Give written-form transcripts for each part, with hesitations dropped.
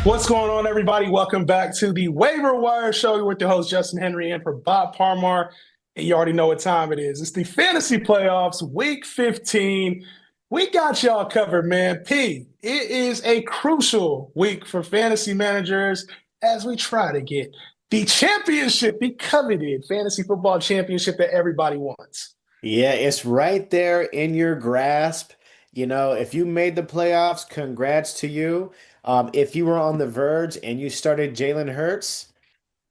What's going on, everybody? Welcome back to the Waiver-Wire Show with your host, Justin Henry, and for Bob Parmar. And you already know what time it is. It's the fantasy playoffs, week 15. We got y'all covered, man. It is a crucial week for fantasy managers as we try to get the championship, the coveted fantasy football championship that everybody wants. Yeah, it's right there in your grasp. If you made the playoffs, congrats to you. If you were on the verge and you started Jalen Hurts,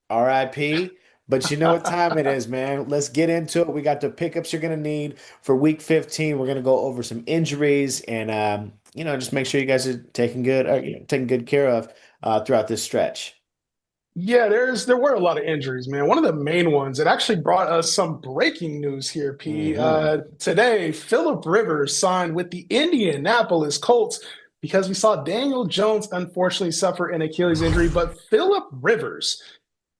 RIP. But you know what time it is, man. Let's get into it. We got the pickups you're going to need for week 15. We're going to go over some injuries and, just make sure you guys are taking good care of throughout this stretch. Yeah, there were a lot of injuries, man. One of the main ones, it actually brought us some breaking news here, P. Hmm. Today, Philip Rivers signed with the Indianapolis Colts because we saw Daniel Jones unfortunately suffer an Achilles injury, but Philip Rivers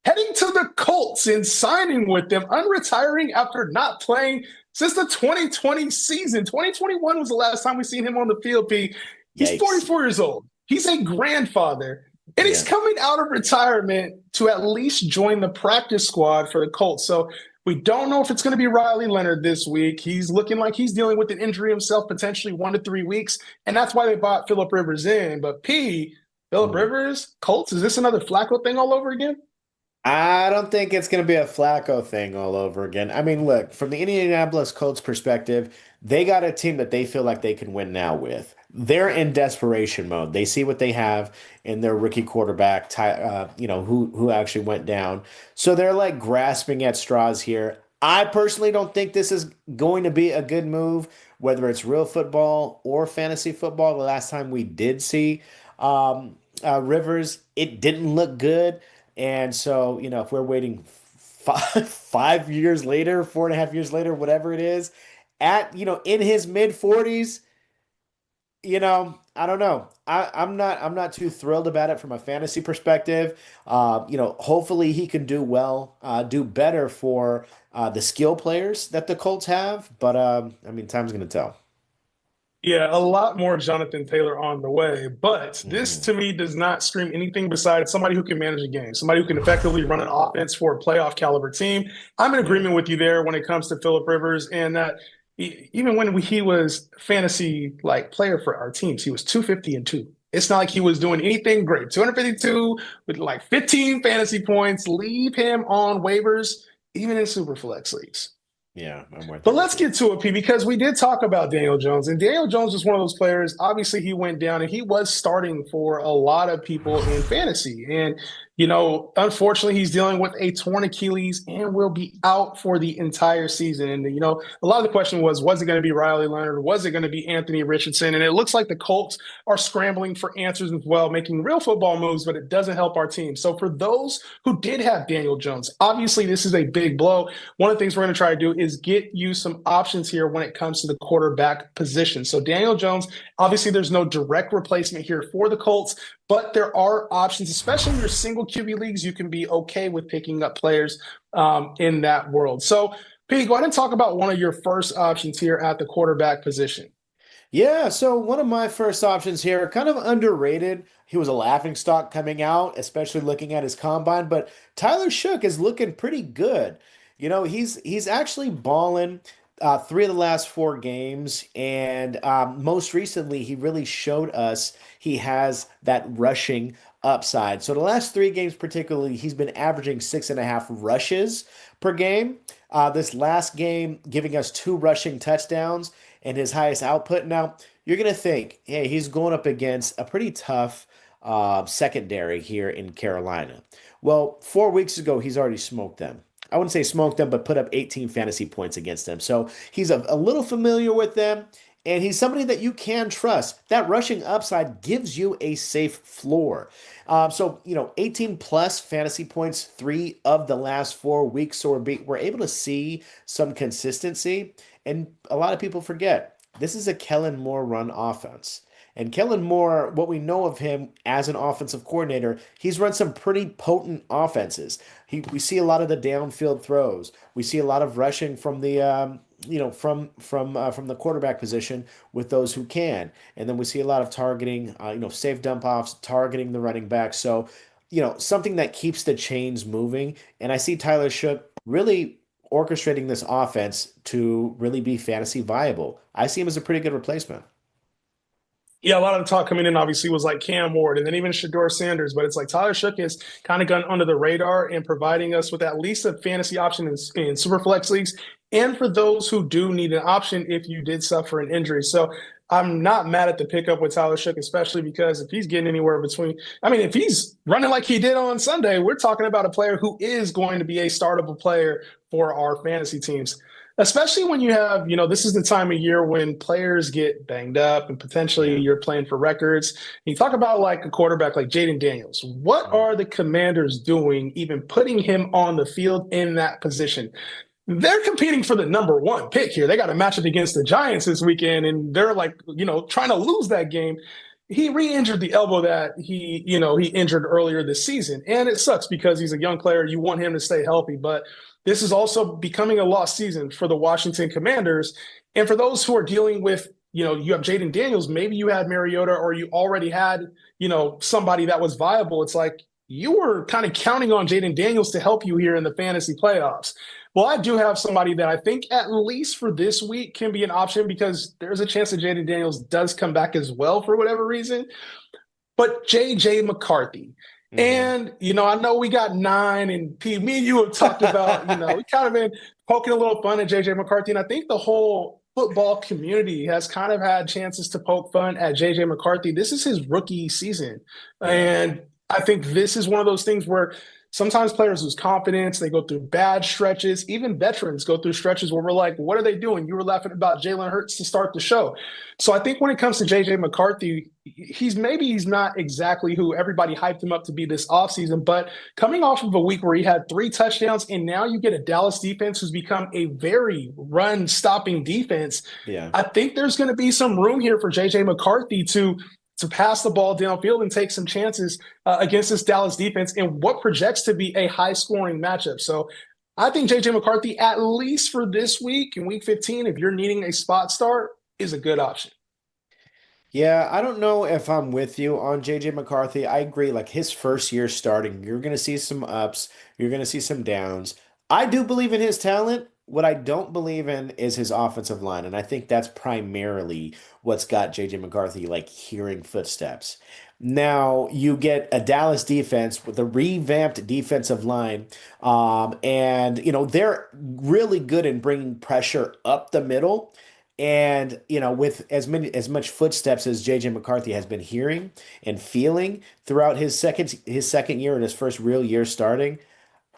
heading to the Colts and signing with them, unretiring after not playing since the 2020 season. 2021 was the last time we seen him on the field, P. He's Yikes. 44 years old. He's a grandfather. And he's Yeah. coming out of retirement to at least join the practice squad for the Colts. So we don't know if it's going to be Riley Leonard this week. He's looking like he's dealing with an injury himself, potentially 1 to 3 weeks. And that's why they bought Philip Rivers in. But Philip Mm. Rivers, Colts, is this another Flacco thing all over again? I don't think it's going to be a Flacco thing all over again. I mean, look, from the Indianapolis Colts perspective, they got a team that they feel like they can win now with. They're in desperation mode. They see what they have in their rookie quarterback, who actually went down. So they're like grasping at straws here. I personally don't think this is going to be a good move, whether it's real football or fantasy football. The last time we did see Rivers, it didn't look good. And so, if we're waiting 5 years later, 4.5 years later, whatever it is, in his mid 40s, I don't know. I'm not too thrilled about it from a fantasy perspective. Hopefully he can do well, do better for the skill players that the Colts have. But I mean, time's gonna tell. Yeah, a lot more Jonathan Taylor on the way. But this Mhm. to me does not scream anything besides somebody who can manage a game, somebody who can effectively run an offense for a playoff caliber team. I'm in Yeah. agreement with you there when it comes to Philip Rivers, and that even when he was fantasy like player for our teams, he was 250 and 2. It's not like he was doing anything great. 252 with like 15 fantasy points. Leave him on waivers, even in super flex leagues. Yeah, I'm right But there let's with you. get to it, P, because we did talk about Daniel Jones, and Daniel Jones is one of those players. Obviously, he went down, and he was starting for a lot of people in fantasy. And unfortunately, he's dealing with a torn Achilles and will be out for the entire season. And a lot of the question was it going to be Riley Leonard? Was it going to be Anthony Richardson? And it looks like the Colts are scrambling for answers as well, making real football moves, but it doesn't help our team. So for those who did have Daniel Jones, obviously this is a big blow. One of the things we're going to try to do is get you some options here when it comes to the quarterback position. So Daniel Jones, obviously there's no direct replacement here for the Colts, but there are options, especially in your single QB leagues. You can be okay with picking up players in that world. So Pete, go ahead and talk about one of your first options here at the quarterback position. Yeah, so one of my first options here, kind of underrated. He was a laughing stock coming out, especially looking at his combine, but Tyler Shook is looking pretty good. He's actually balling 3 of the last 4 games, and most recently, he really showed us he has that rushing upside. So the last 3 games, particularly, he's been averaging 6.5 rushes per game. This last game, giving us 2 rushing touchdowns and his highest output. Now, you're going to think, hey, he's going up against a pretty tough secondary here in Carolina. Well, 4 weeks ago, he's already smoked them. I wouldn't say smoked them, but put up 18 fantasy points against them. So he's a little familiar with them, and he's somebody that you can trust. That rushing upside gives you a safe floor. 18 plus fantasy points 3 of the last 4 weeks. So we're able to see some consistency. And a lot of people forget this is a Kellen Moore run offense. And Kellen Moore, what we know of him as an offensive coordinator, he's run some pretty potent offenses. We see a lot of the downfield throws. We see a lot of rushing from from the quarterback position with those who can. And then we see a lot of targeting, safe dump offs, targeting the running back. So, something that keeps the chains moving. And I see Tyler Shook really orchestrating this offense to really be fantasy viable. I see him as a pretty good replacement. Yeah, a lot of the talk coming in obviously was like Cam Ward and then even Shador Sanders, but it's like Tyler Shook has kind of gone under the radar and providing us with at least a fantasy option in super flex leagues, and for those who do need an option if you did suffer an injury. So I'm not mad at the pickup with Tyler Shook, especially because if he's getting anywhere between, I mean, if he's running like he did on Sunday, we're talking about a player who is going to be a startable player for our fantasy teams, especially when you have, this is the time of year when players get banged up and potentially Yeah. you're playing for records. And you talk about like a quarterback like Jaden Daniels. What Mm. are the Commanders doing, even putting him on the field in that position? They're competing for the number one pick here. They got a matchup against the Giants this weekend, and they're like, trying to lose that game. He re-injured the elbow that he injured earlier this season. And it sucks because he's a young player. You want him to stay healthy, but this is also becoming a lost season for the Washington Commanders. And for those who are dealing with, you have Jaden Daniels, maybe you had Mariota or you already had, somebody that was viable. It's like you were kind of counting on Jaden Daniels to help you here in the fantasy playoffs. Well, I do have somebody that I think at least for this week can be an option because there's a chance that Jaden Daniels does come back as well for whatever reason. But JJ McCarthy. Hmm. And, I know we got nine and P, me and you have talked about, we kind of been poking a little fun at JJ McCarthy. And I think the whole football community has kind of had chances to poke fun at JJ McCarthy. This is his rookie season. Yeah. And I think this is one of those things where sometimes players lose confidence. They go through bad stretches. Even veterans go through stretches where we're like, what are they doing? You were laughing about Jalen Hurts to start the show. So I think when it comes to JJ McCarthy, he's not exactly who everybody hyped him up to be this offseason, but coming off of a week where he had 3 touchdowns, and now you get a Dallas defense who's become a very run stopping defense. Yeah. I think there's going to be some room here for JJ McCarthy to pass the ball downfield and take some chances against this Dallas defense in what projects to be a high scoring matchup. So I think JJ McCarthy, at least for this week in week 15, if you're needing a spot start, is a good option. Yeah, I don't know if I'm with you on JJ McCarthy. I agree. Like his first year starting, you're going to see some ups, you're going to see some downs. I do believe in his talent. What I don't believe in is his offensive line. And I think that's primarily what's got JJ McCarthy like hearing footsteps. Now you get a Dallas defense with a revamped defensive line. And, they're really good in bringing pressure up the middle. And with as much footsteps as JJ McCarthy has been hearing and feeling throughout his second year and his first real year starting,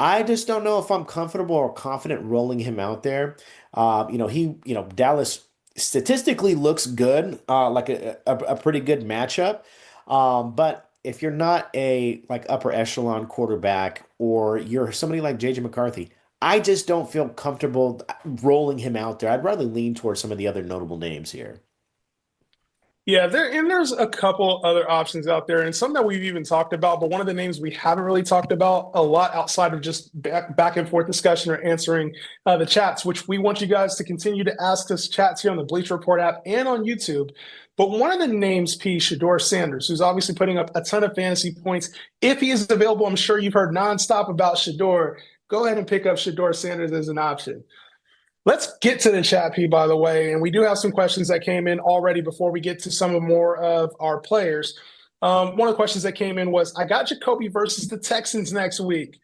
I just don't know if I'm comfortable or confident rolling him out there. Dallas statistically looks good, like a pretty good matchup. But if you're not a like upper echelon quarterback or you're somebody like JJ McCarthy, I just don't feel comfortable rolling him out there. I'd rather lean towards some of the other notable names here. Yeah, there's a couple other options out there, and some that we've even talked about. But one of the names we haven't really talked about a lot outside of just back and forth discussion or answering the chats, which we want you guys to continue to ask us chats here on the Bleacher Report app and on YouTube. But one of the names, P. Shador Sanders, who's obviously putting up a ton of fantasy points. If he is available, I'm sure you've heard nonstop about Shador. Go ahead and pick up Shador Sanders as an option. Let's get to the chat, P, by the way. And we do have some questions that came in already before we get to some of more of our players. One of the questions that came in was, I got Jacoby versus the Texans next week.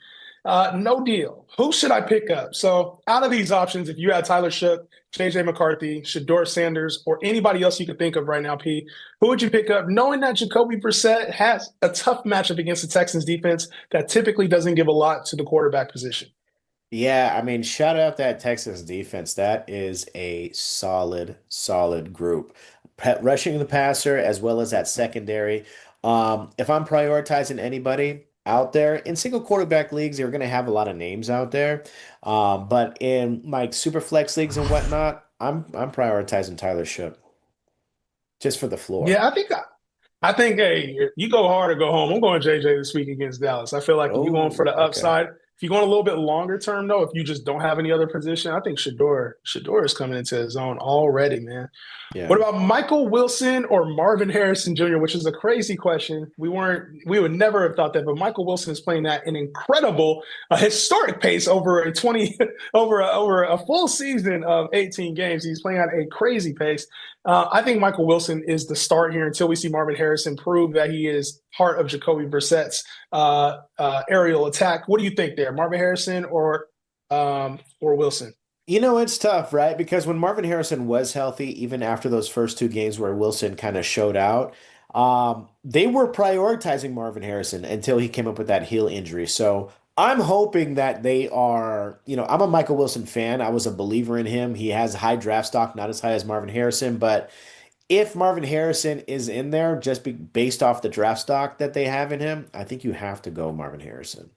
No deal. Who should I pick up? So out of these options, if you had Tyler Shook, JJ McCarthy, Shador Sanders, or anybody else you could think of right now, P, who would you pick up knowing that Jacoby Brissett has a tough matchup against the Texans defense that typically doesn't give a lot to the quarterback position? Yeah, I mean, shout out that Texas defense. That is a solid, solid group. Rushing the passer as well as that secondary. If I'm prioritizing anybody out there in single quarterback leagues, you're going to have a lot of names out there. But in like super flex leagues and whatnot, I'm prioritizing Tyler Shook just for the floor. Yeah, I think, hey, you go hard or go home. I'm going JJ this week against Dallas. I feel like if you're going for Oh, the okay. upside, If you're going a little bit longer term, though, if you just don't have any other position, I think Shador is coming into his own already, man. What Yeah. about Michael Wilson or Marvin Harrison Jr., which is a crazy question. We would never have thought that, but Michael Wilson is playing at an incredible, historic pace over a 20, over a full season of 18 games. He's playing at a crazy pace. I think Michael Wilson is the start here until we see Marvin Harrison prove that he is part of Jacoby Brissett's aerial attack. What do you think there, Marvin Harrison or Wilson? It's tough, right? Because when Marvin Harrison was healthy, even after those first two games where Wilson kind of showed out, they were prioritizing Marvin Harrison until he came up with that heel injury. So I'm hoping that they are, I'm a Michael Wilson fan. I was a believer in him. He has high draft stock, not as high as Marvin Harrison, but if Marvin Harrison is in there based off the draft stock that they have in him, I think you have to go Marvin Harrison.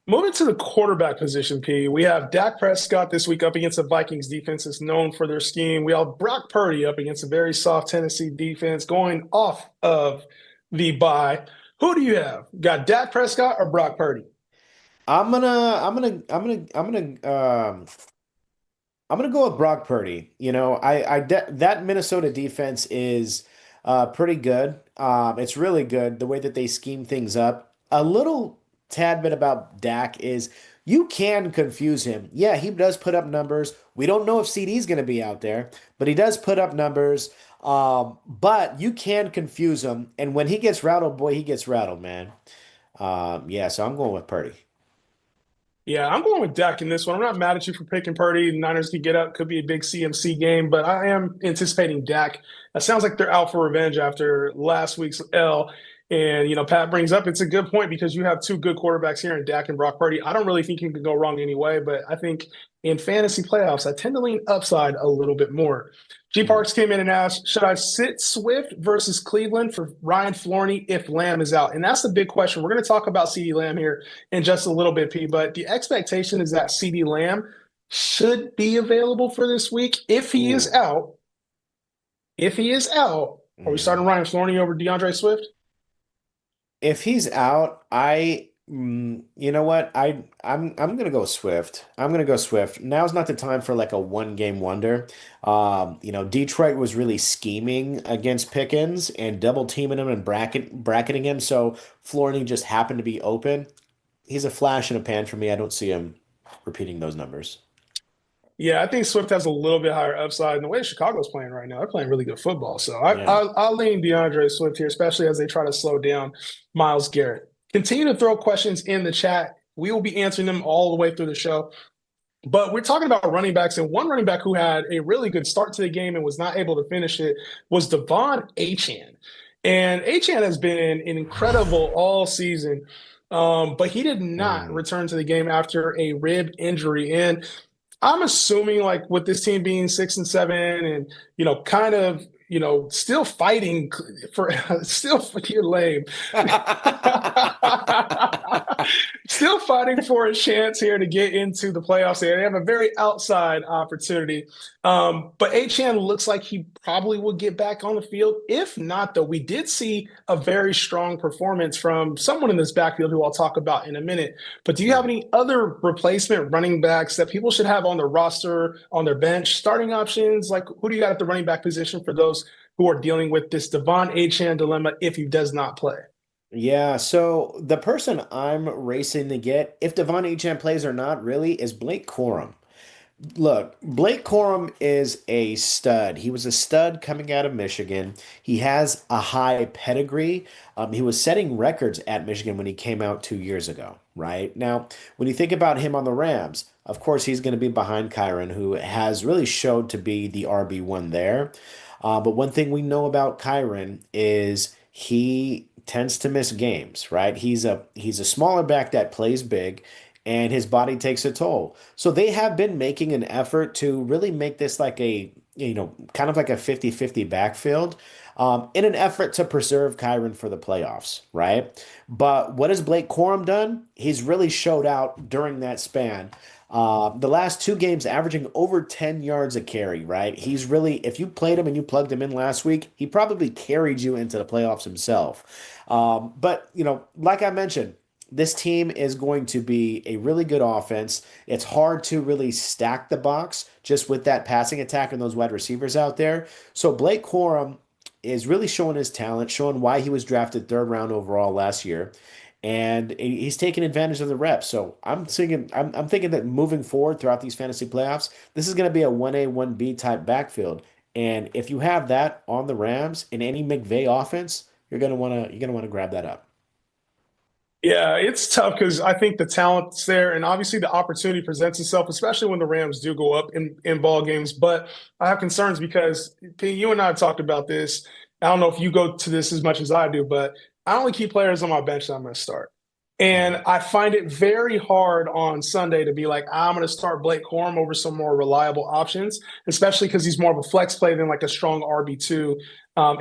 Moving to the quarterback position, P, we have Dak Prescott this week up against the Vikings defense that's known for their scheme. We have Brock Purdy up against a very soft Tennessee defense going off of the bye. Who do you have? Got Dak Prescott or Brock Purdy? I'm gonna, I'm gonna, I'm gonna, I'm gonna, I'm gonna go with Brock Purdy. That Minnesota defense is pretty good. It's really good the way that they scheme things up. A little tad bit about Dak is you can confuse him. Yeah, he does put up numbers. We don't know if CD's going to be out there, but he does put up numbers. But you can confuse him, and when he gets rattled, boy, he gets rattled, man. Yeah, so I'm going with Purdy. Yeah, I'm going with Dak in this one. I'm not mad at you for picking Purdy. The Niners could get up, could be a big CMC game, but I am anticipating Dak. It sounds like they're out for revenge after last week's L. And, Pat brings up it's a good point because you have two good quarterbacks here in Dak and Brock Purdy. I don't really think you can go wrong anyway, but I think in fantasy playoffs, I tend to lean upside a little bit more. G Hmm. Parks came in and asked, should I sit Swift versus Cleveland for Ryan Florney if Lamb is out? And that's the big question. We're going to talk about CeeDee Lamb here in just a little bit, P, but the expectation is that CeeDee Lamb should be available for this week. Ooh. If he is out, are we Mm. starting Ryan Florney over DeAndre Swift? If he's out, you know what? I'm gonna go Swift. I'm gonna go Swift. Now's not the time for like a one game wonder. Detroit was really scheming against Pickens and double teaming him and bracketing him. So Flourney just happened to be open. He's a flash in a pan for me. I don't see him repeating those numbers. Yeah, I think Swift has a little bit higher upside. And the way Chicago's playing right now, they're playing really good football. So Yeah. I'll lean DeAndre Swift here, especially as they try to slow down Miles Garrett. Continue to throw questions in the chat. We will be answering them all the way through the show. But we're talking about running backs, and one running back who had a really good start to the game and was not able to finish it was Devon Achane. And Achane has been incredible all season, but he did not Mm. return to the game after a rib injury. And I'm assuming like with this team being 6-7 and kind of still fighting for still you're lame. Still fighting for a chance here to get into the playoffs. They have a very outside opportunity. But Achan looks like he probably will get back on the field. If not, though, we did see a very strong performance from someone in this backfield who I'll talk about in a minute. But do you have Mm. any other replacement running backs that people should have on their roster, on their bench, starting options? Like who do you got at the running back position for those who are dealing with this Devon Achan dilemma if he does not play? Yeah, so the person I'm racing to get, if Devon Achane plays or not, really, is Blake Corum. Look, Blake Corum is a stud. He was a stud coming out of Michigan. He has a high pedigree. He was setting records at Michigan when he came out 2 years ago, right? Now, when you think about him on the Rams, of course, he's going to be behind Kyron, who has really showed to be the RB1 there. But one thing we know about Kyron is he tends to miss games, right? He's a smaller back that plays big and his body takes a toll. So they have been making an effort to really make this like kind of like a 50-50 backfield in an effort to preserve Kyron for the playoffs, right? But what has Blake Corum done? He's really showed out during that span. The last two games averaging over 10 yards a carry, right? He's really, if you played him and you plugged him in last week, he probably carried you into the playoffs himself. But like I mentioned, this team is going to be a really good offense. It's hard to really stack the box just with that passing attack and those wide receivers out there. So Blake Corum is really showing his talent, showing why he was drafted third round overall last year. And he's taking advantage of the reps. So I'm thinking that moving forward throughout these fantasy playoffs, this is going to be a 1A, 1B type backfield. And if you have that on the Rams in any McVay offense, you're gonna want to grab that up. Yeah, it's tough because I think the talent's there, and obviously the opportunity presents itself, especially when the Rams do go up in ball games. But I have concerns because P, you and I have talked about this. I don't know if you go to this as much as I do, but I only keep players on my bench that I'm going to start. And Mhm. I find it very hard on Sunday to be like, I'm going to start Blake Corum over some more reliable options, especially because he's more of a flex play than like a strong RB2,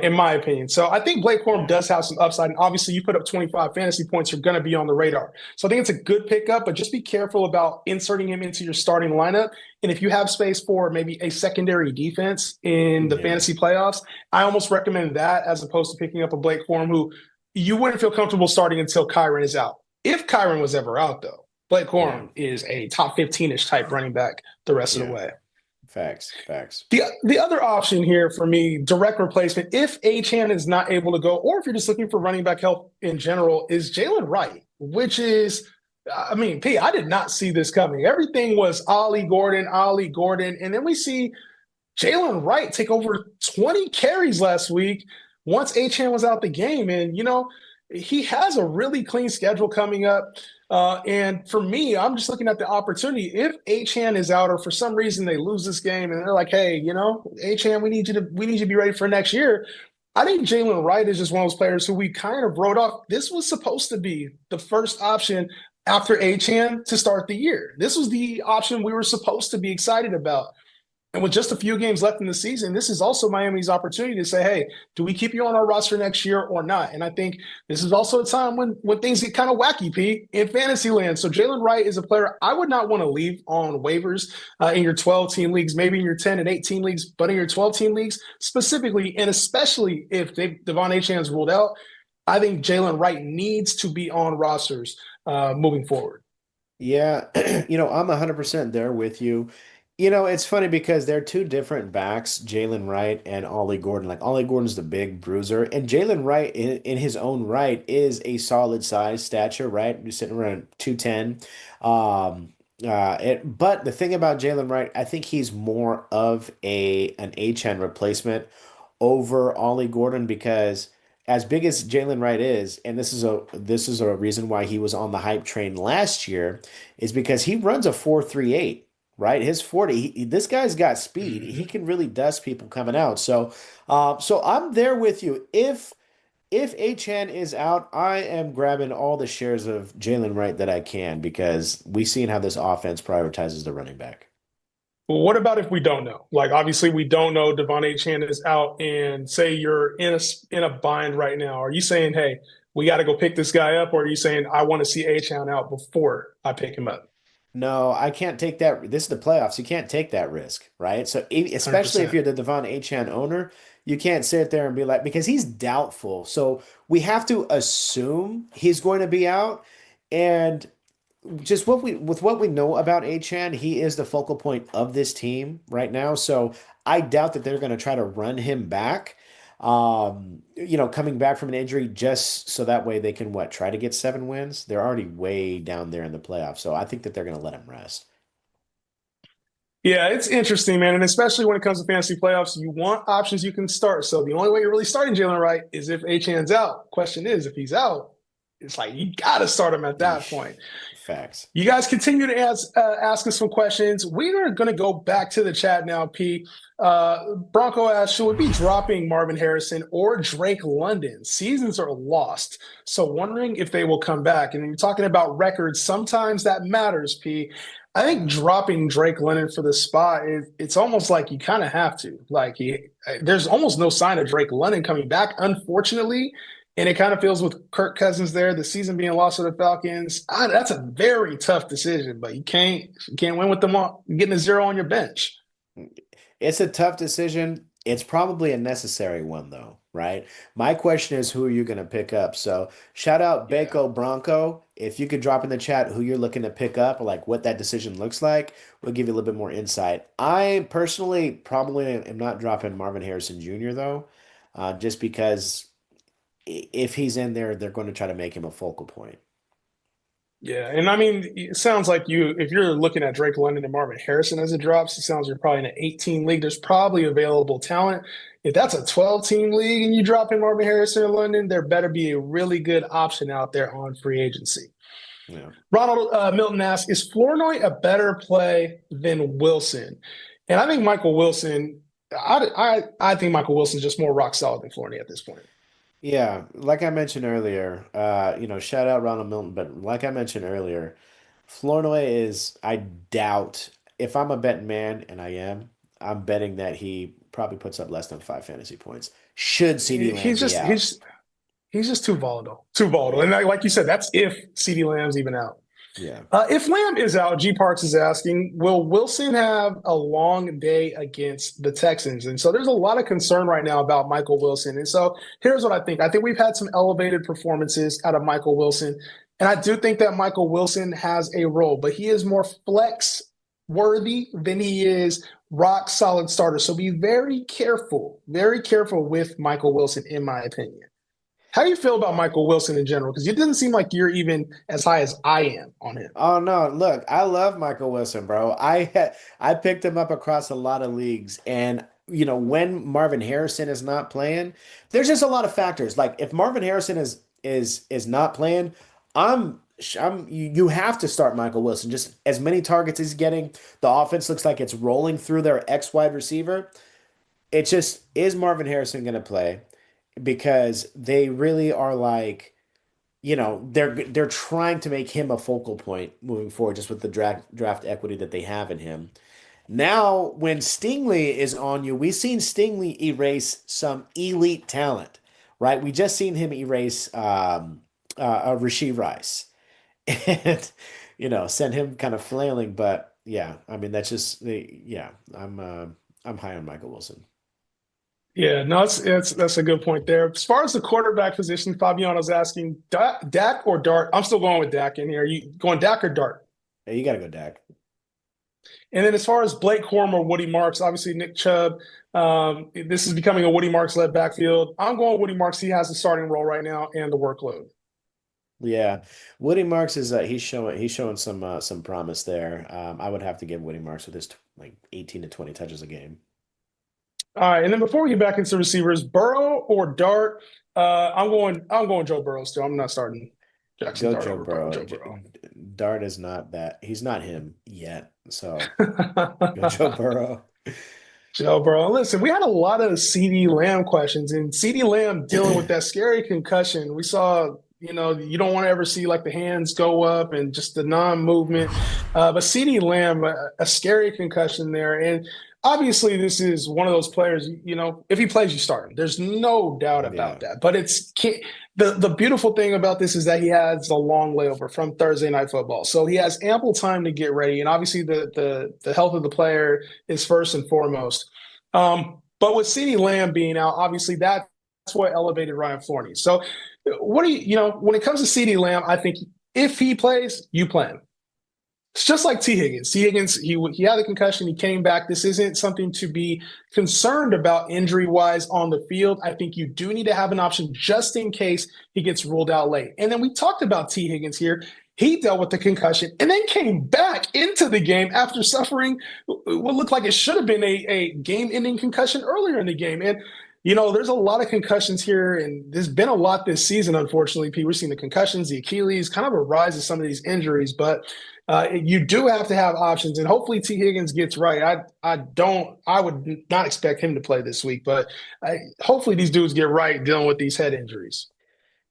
in my opinion. So I think Blake Corum does have some upside. And obviously, you put up 25 fantasy points, you're going to be on the radar. So I think it's a good pickup, but just be careful about inserting him into your starting lineup. And if you have space for maybe a secondary defense in the Yeah. fantasy playoffs, I almost recommend that as opposed to picking up a Blake Corum who you wouldn't feel comfortable starting until Kyron is out. If Kyron was ever out, though, Blake Yeah. Corum is a top 15-ish type running back the rest of the Yeah. way. Facts. Facts. The other option here for me, direct replacement, if Achane is not able to go, or if you're just looking for running back help in general, is Jalen Wright, which is, I mean, P, I did not see this coming. Everything was Ollie Gordon, and then we see Jalen Wright take over 20 carries last week once Achane was out the game. And, he has a really clean schedule coming up. And for me, I'm just looking at the opportunity. If Achane is out, or for some reason they lose this game and they're like, hey, Achane, we need you to be ready for next year. I think Jalen Wright is just one of those players who we kind of wrote off. This was supposed to be the first option after Achane to start the year. This was the option we were supposed to be excited about. And with just a few games left in the season, this is also Miami's opportunity to say, hey, do we keep you on our roster next year or not? And I think this is also a time when things get kind of wacky, P, in fantasy land. So Jalen Wright is a player I would not want to leave on waivers in your 12-team leagues, maybe in your 10 and 18 leagues, but in your 12-team leagues specifically, and especially if Devon Achane's ruled out, I think Jalen Wright needs to be on rosters moving forward. Yeah, I'm 100% there with you. It's funny because they're two different backs, Jalen Wright and Ollie Gordon. Like Ollie Gordon's the big bruiser, and Jalen Wright, in his own right, is a solid size stature, right? He's sitting around 210. But the thing about Jalen Wright, I think he's more of an HN replacement over Ollie Gordon because as big as Jalen Wright is, and this is a reason why he was on the hype train last year, is because he runs a 4.38, right? His 40, this guy's got speed. He Mhm. can really dust people coming out. So I'm there with you. If Achan is out, I am grabbing all the shares of Jalen Wright that I can because we've seen how this offense prioritizes the running back. Well, what about if we don't know? Like, obviously, we don't know Devon Achane is out, and say you're in a bind right now. Are you saying, hey, we got to go pick this guy up, or are you saying I want to see Achane out before I pick him up? No, I can't take that. This is the playoffs. You can't take that risk, right? So, especially if 100%. you're the Devon Achan owner, you can't sit there and be like, because he's doubtful. So, we have to assume he's going to be out. And just what we know about Achan, he is the focal point of this team right now. So, I doubt that they're going to try to run him back. Coming back from an injury just so that way they can try to get 7 wins. They're already way down there in the playoffs, so I think that they're going to let him rest. Yeah, it's interesting, man. And especially when it comes to fantasy playoffs, you want options you can start. So the only way you're really starting Jalen Wright is if Achane's out. Question is, if he's out, it's like you got to start him at that Yeesh. point. Facts. You guys continue to ask us some questions. We are going to go back to the chat now, P. Bronco asked, should we be dropping Marvin Harrison or Drake London? Seasons are lost. So wondering if they will come back. And you're talking about records. Sometimes that matters, P. I think dropping Drake London for the spot, it's almost like you kind of have to. There's almost no sign of Drake London coming back, unfortunately. And it kind of feels with Kirk Cousins there, the season being lost to the Falcons. That's a very tough decision, but you can't win with them all, getting a zero on your bench. It's a tough decision. It's probably a necessary one, though. right? My question is, who are you going to pick up? So shout out Yeah. Bako Bronco. If you could drop in the chat who you're looking to pick up, or like what that decision looks like, we'll give you a little bit more insight. I personally probably am not dropping Marvin Harrison Jr. though, just because if he's in there, they're going to try to make him a focal point. Yeah, and I mean, it sounds like if you're looking at Drake London and Marvin Harrison as it drops, it sounds you're probably in an 18 league. There's probably available talent. If that's a 12-team league and you drop in Marvin Harrison or London, there better be a really good option out there on free agency. Yeah. Ronald Milton asks, is Flournoy a better play than Wilson? And I think Michael Wilson, I think Michael Wilson's just more rock solid than Flournoy at this point. Yeah, like I mentioned earlier, shout out Ronald Milton, but like I mentioned earlier, Flournoy is, I doubt, if I'm a betting man, and I am, I'm betting that he probably puts up less than 5 fantasy points. Should CeeDee Lamb He's be just out? he's just too volatile, too volatile. Yeah, And like you said, that's if CeeDee Lamb's even out. yeah. If Lamb is out, G Parks is asking, will Wilson have a long day against the Texans? And so there's a lot of concern right now about Michael Wilson. And so here's what I think. I think we've had some elevated performances out of Michael Wilson. And I do think that Michael Wilson has a role, but he is more flex worthy than he is rock solid starter. So be very careful with Michael Wilson, in my opinion. How do you feel about Michael Wilson in general? Because it doesn't seem like you're even as high as I am on him. Oh no, look, I love Michael Wilson, bro. I picked him up across a lot of leagues, and when Marvin Harrison is not playing, there's just a lot of factors. Like if Marvin Harrison is not playing, you have to start Michael Wilson. Just as many targets he's getting, the offense looks like it's rolling through their X wide receiver. It just is Marvin Harrison going to play because they really are like they're trying to make him a focal point moving forward just with the draft equity that they have in him. Now, when Stingley is on you, we've seen Stingley erase some elite talent, right? We just seen him erase Rasheed Rice and send him kind of flailing. But yeah, I mean that's just yeah, I'm high on Michael Wilson. Yeah, no, that's a good point there. As far as the quarterback position, Fabiano's asking Dak or Dart. I'm still going with Dak in here. Are you going Dak or Dart? Yeah, you got to go Dak. And then as far as Blake Corum or Woody Marks, obviously Nick Chubb, this is becoming a Woody Marks led backfield. I'm going Woody Marks. He has the starting role right now and the workload. Yeah, Woody Marks is he's showing some promise there. I would have to give Woody Marks with his like 18 to 20 touches a game. All right, and then before we get back into receivers, Burrow or Dart, I'm going Joe Burrow still. I'm not starting Jackson Go Dart Joe over Burrow. Joe Burrow. Dart is not that. He's not him yet. So go Joe Burrow. Joe Burrow. Listen, we had a lot of CD Lamb questions, and CD Lamb dealing with that scary concussion. We saw, you don't want to ever see like the hands go up and just the non-movement. But CD Lamb, a scary concussion there. And obviously, this is one of those players, if he plays, you start him. There's no doubt Yeah. about that. But the beautiful thing about this is that he has a long layover from Thursday Night Football. So he has ample time to get ready. And obviously, the health of the player is first and foremost. But with CeeDee Lamb being out, obviously that's what elevated Ryan Flournoy. So what do when it comes to CeeDee Lamb, I think if he plays, you play him. It's just like T. Higgins. T. Higgins, he had a concussion. He came back. This isn't something to be concerned about injury-wise on the field. I think you do need to have an option just in case he gets ruled out late. And then we talked about T. Higgins here. He dealt with the concussion and then came back into the game after suffering what looked like it should have been a game-ending concussion earlier in the game. And there's a lot of concussions here, and there's been a lot this season, unfortunately. Pete, we're seeing the concussions, the Achilles, kind of a rise of some of these injuries, but you do have to have options, and hopefully T. Higgins gets right. I would not expect him to play this week, but hopefully these dudes get right dealing with these head injuries.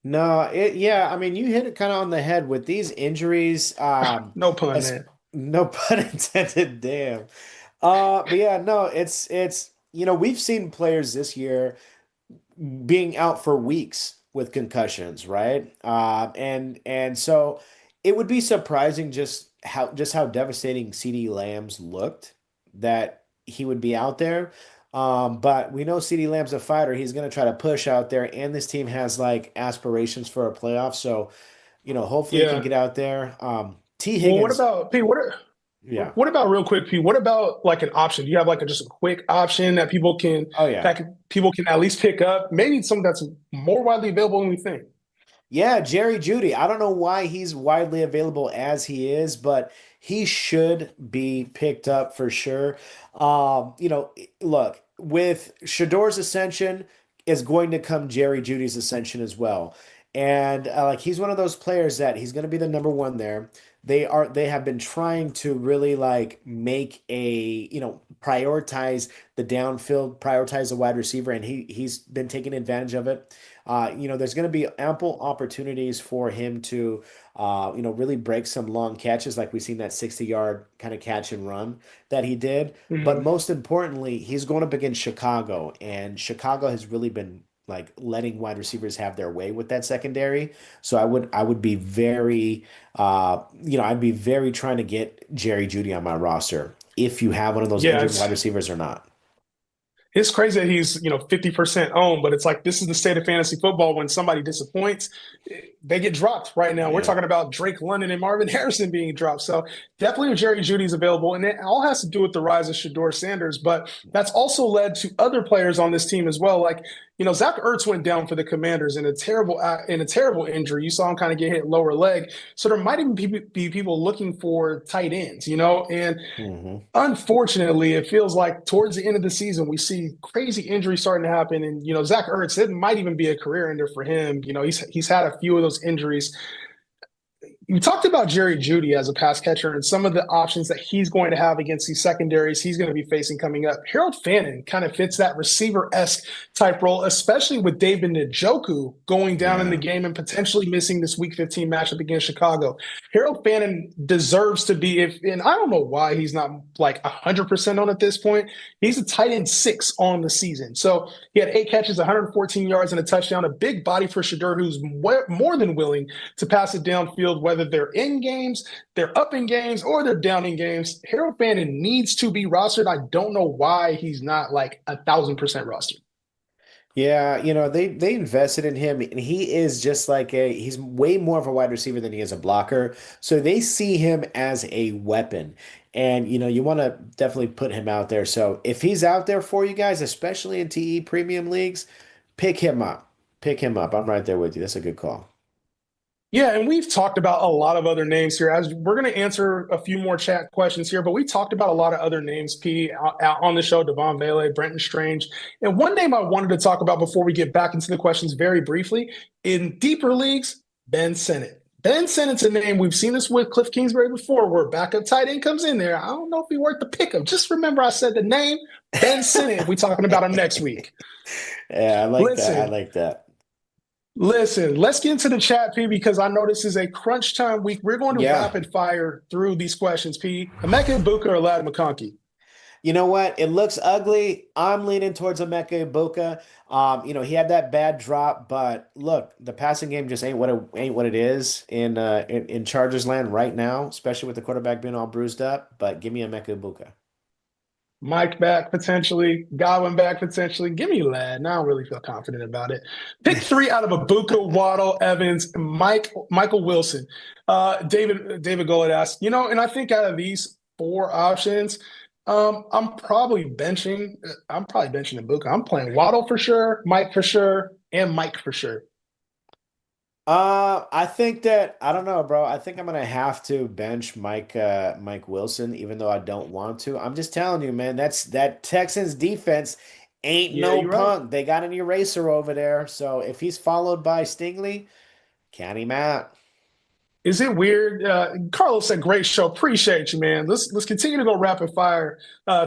No, yeah, I mean, you hit it kind of on the head with these injuries. No pun, As man. no pun intended, damn. But yeah, no, it's we've seen players this year being out for weeks with concussions, right? And so it would be surprising just how devastating CD Lamb's looked that he would be out there. But we know CeeDee Lamb's a fighter. He's going to try to push out there, and this team has like aspirations for a playoff. So, hopefully he can Yeah. get out there. T. Well, what Higgins, about Pete? yeah. What about real quick, Pete? What about like an option? Do you have like just a quick option that Oh yeah. people can at least pick up? Maybe something that's more widely available than we think. Yeah, Jerry Judy. I don't know why he's widely available as he is, but he should be picked up for sure. Look, with Shador's ascension is going to come Jerry Judy's ascension as well. And like he's one of those players that he's going to be the number one there. They have been trying to really like make prioritize the downfield, prioritize the wide receiver, and he's been taking advantage of it. There's going to be ample opportunities for him to, really break some long catches, like we've seen that 60-yard kind of catch and run that he did. But Mhm. most importantly, he's going up against Chicago, and Chicago has really been like letting wide receivers have their way with that secondary. So I would be very, I'd be very trying to get Jerry Judy on my roster if you have one of those Yeah, injured wide receivers or not. it's crazy that he's 50% owned, but it's like this is the state of fantasy football. When somebody disappoints, they get dropped right now. We're Yeah. talking about Drake London and Marvin Harrison being dropped. So definitely Jerry Judy's available, and it all has to do with the rise of Shador Sanders. But that's also led to other players on this team as well. Like Zach Ertz went down for the Commanders in a terrible injury. You saw him kind of get hit lower leg. So there might even be people looking for tight ends. And Hmm. unfortunately, it feels like towards the end of the season, we see crazy injuries starting to happen. And, Zach Ertz, it might even be a career ender for him. He's had a few of those injuries. You talked about Jerry Judy as a pass catcher and some of the options that he's going to have against these secondaries he's going to be facing coming up. Harold Fannin kind of fits that receiver-esque type role, especially with David Njoku going down in the Yeah. game and potentially missing this Week 15 matchup against Chicago. Harold Fannin deserves to be, and I don't know why he's not like 100% on at this point. He's a tight end 6 on the season. So he had 8 catches, 114 yards, and a touchdown, a big body for Shador, who's more than willing to pass it downfield, whether they're in games, they're up in games, or they're down in games. Harold Fannin needs to be rostered. I don't know why he's not like 1,000% rostered. Yeah, they invested in him, and he is just like he's way more of a wide receiver than he is a blocker. So they see him as a weapon. And you want to definitely put him out there. So if he's out there for you guys, especially in TE premium leagues, pick him up. Pick him up. I'm right there with you. That's a good call. Yeah, and we've talked about a lot of other names here. As we're going to answer a few more chat questions here, but we talked about a lot of other names, P, out on the show, Devon Vele, Brenton Strange. And one name I wanted to talk about before we get back into the questions very briefly, in deeper leagues, Ben Sinnott. Ben Sinnott's a name. We've seen this with Cliff Kingsbury before, where backup tight end comes in there. I don't know if he worth the pick him. Just remember I said the name, Ben Sinnott. We're talking about him next week. Yeah, I like that. I Listen, like that. Listen, let's get into the chat, P, because I know this is a crunch time week. We're going to Yeah. rapid fire through these questions, P. Emeka Ibuka or Lad McConkey? You know what? It looks ugly. I'm leaning towards Emeka Ibuka. He had that bad drop, but look, the passing game just ain't what it is in Chargers land right now, especially with the quarterback being all bruised up. But give me Emeka Ibuka. Mike back potentially, Godwin back potentially. Give me Lad. Now I don't really feel confident about it. Pick three out of Ibuka, Waddle, Evans, Michael Wilson. David Gold asked, and I think out of these four options, I'm probably benching Ibuka. I'm playing Waddle for sure, Mike for sure, and Mike for sure. I think that I don't know, bro. I think I'm gonna have to bench Mike Wilson, even though I don't want to. I'm just telling you, man. That Texans defense ain't Yeah, no you're right. punk. They got an eraser over there. So if he's followed by Stingley, count him out. Is it weird? Carlos said, "Great show. Appreciate you, man. Let's continue to go rapid fire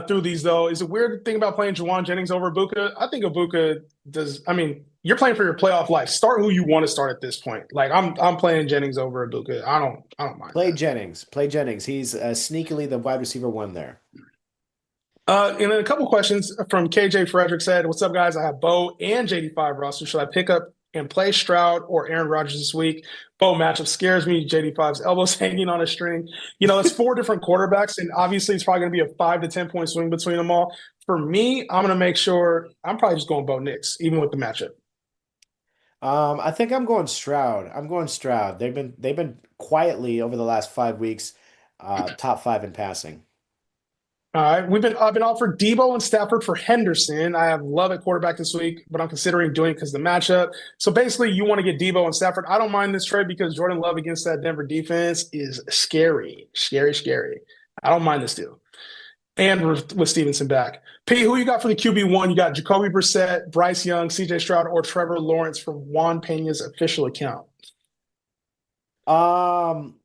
through these, though. Is it weird to think about playing Jawan Jennings over Ibuka? I think Ibuka does. I mean, you're playing for your playoff life. Start who you want to start at this point. Like I'm playing Jennings over Ibuka. I don't mind Play that. Jennings. Play Jennings. He's sneakily the wide receiver one there. And then a couple questions from KJ Frederick said, "What's up, guys? I have Bo and JD5 roster. Should I pick up and play Stroud or Aaron Rodgers this week. Both matchup scares me. JD5's elbows hanging on a string. You know, it's four different quarterbacks, and obviously it's probably going to be a 5 to 10 point swing between them all. For me, I'm going to make sure I'm probably just going Bo Nix, even with the matchup. I think I'm going Stroud. I'm going Stroud. They've been quietly over the last 5 weeks, top five in passing. All right, I've been offered Debo and Stafford for Henderson. I have Love at quarterback this week, but I'm considering doing it because of the matchup. So basically, you want to get Debo and Stafford. I don't mind this trade because Jordan Love against that Denver defense is scary, scary, scary. I don't mind this deal. And with Stevenson back. P, who you got for the QB1? You got Jacoby Brissett, Bryce Young, CJ Stroud, or Trevor Lawrence from Juan Pena's official account. Um,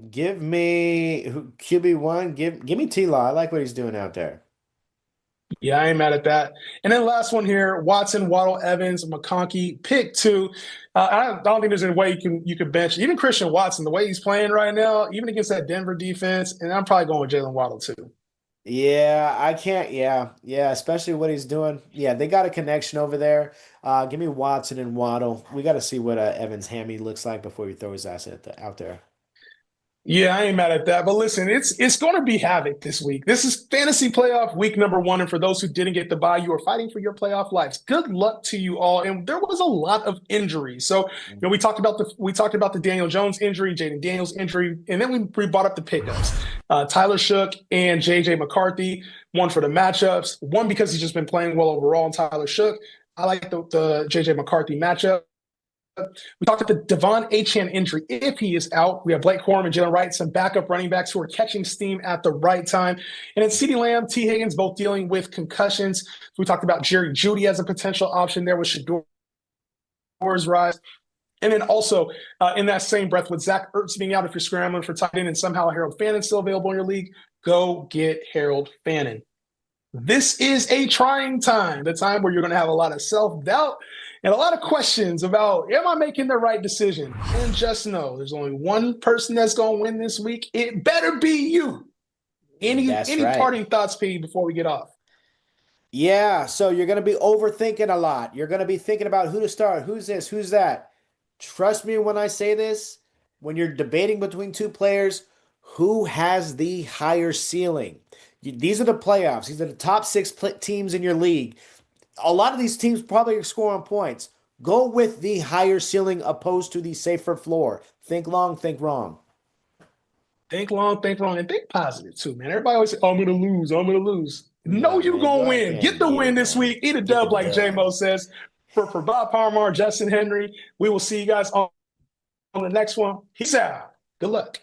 Give me QB1. Give me T-Law. I like what he's doing out there. Yeah, I ain't mad at that. And then last one here: Watson, Waddle, Evans, McConkey. Pick two. I don't think there's any way you can bench even Christian Watson the way he's playing right now, even against that Denver defense. And I'm probably going with Jalen Waddle too. Yeah, I can't. Yeah, especially what he's doing. Yeah, they got a connection over there. Give me Watson and Waddle. We got to see what Evans' hammy looks like before he throws his ass out there. Yeah, I ain't mad at that. But listen, it's going to be havoc this week. This is fantasy playoff week number 1, and for those who didn't get the bye, you are fighting for your playoff lives. Good luck to you all. And there was a lot of injuries. So, we talked about the Daniel Jones injury, Jaden Daniels injury, and then we brought up the pickups. Tyler Shook and JJ McCarthy. One for the matchups, one because he's just been playing well overall. And Tyler Shook, I like the JJ McCarthy matchup. We talked about the Devon Achane injury. If he is out, we have Blake Corum and Jalen Wright, some backup running backs who are catching steam at the right time. And then CeeDee Lamb, T. Higgins, both dealing with concussions. We talked about Jerry Jeudy as a potential option there with Shador's rise. And then also in that same breath, with Zach Ertz being out, if you're scrambling for tight end and somehow Harold Fannon's still available in your league, go get Harold Fannin. This is a trying time, the time where you're going to have a lot of self-doubt and a lot of questions about, am I making the right decision? And just know there's only one person that's going to win this week. It better be you. Any Right. parting thoughts, P, before we get off? Yeah, so you're going to be overthinking a lot. You're going to be thinking about who to start, who's this, who's that. Trust me when I say this, when you're debating between two players, who has the higher ceiling? These are the playoffs. These are the top six teams in your league. A lot of these teams probably are scoring points. Go with the higher ceiling opposed to the safer floor. Think long, think wrong. Think long, think wrong, and think positive too, man. Everybody always say, oh, I'm going to lose. I'm going to lose. No, Nah, you man, going go to out win. there Get and the get win it, this man. week. Eat a Get the dub, like dub. J-Mo says. For Bob Parmar, Justin Henry, we will see you guys on the next one. Peace out. Good luck.